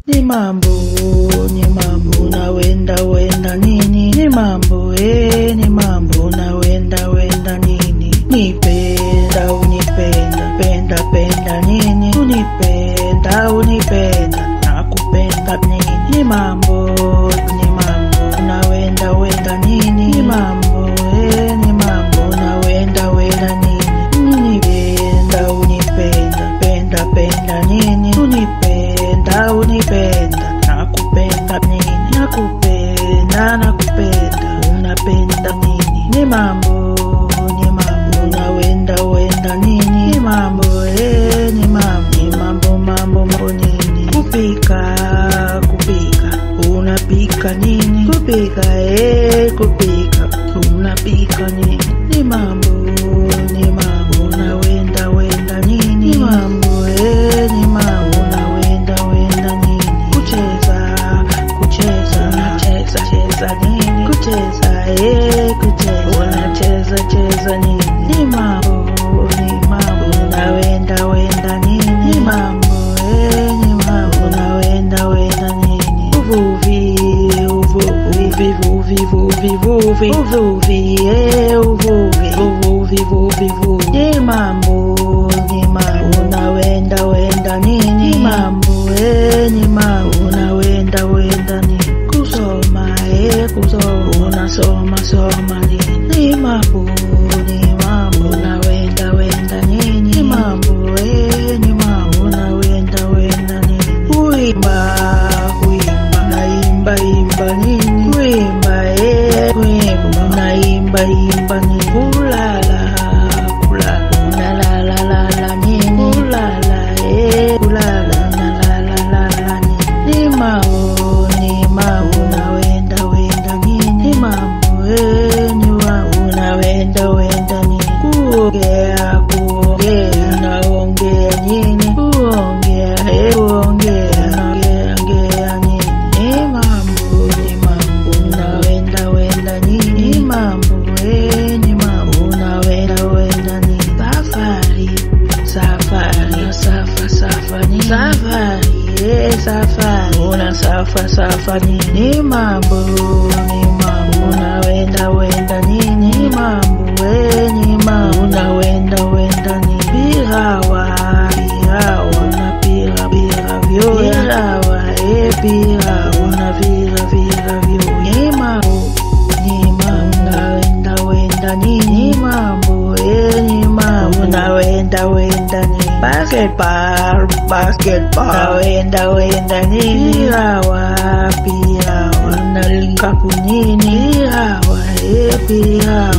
Ni mambo unawenda nini? Ni mambo ni mambo unawenda nini? Nipenda unipenda penda nini? Unipenda nakupenda nini? Ni mambo unawenda nini? Ni mambo unawenda nini? Nipenda unipenda penda nini? Unipenda nakupenda nini? Nakupenda unapenda nini? Ni mambo unawenda nini? Ni mambo mambo nini? Kupika unapika nini? Kupika unapika nini? Ni mambo unawenda nini? Ni mambo unawenda nini? Unacheza nini? Unacheza nini? Ni mambo unawenda nini? Ni mambo unawenda nini? Uvuvi ni mambo unawenda nini? Ni mambo unawenda nini? Kusoma unasoma nini? Ni mambo unawenda nini? Ni mambo unawenda nini? Kuimba naimba nini? Kuimba naimba nini? Kulala unalala nini? Kulala unalala nini? Ni mambo unawenda nini? Ni mambo unawenda nini? Kuongea unaongea nini? Kuongea nini? Ni mambo unawenda nini? Ni mambo unawenda nini? Safari una safari ni mambo unawenda nini? Ni mambo unawenda nini? Pirawa na pira vyo una vira vyo. Ni mambo unawenda nini? Ni mambo unawenda nini? Basketball unawenda nini? Pirawa unalinga kunini? Pirawa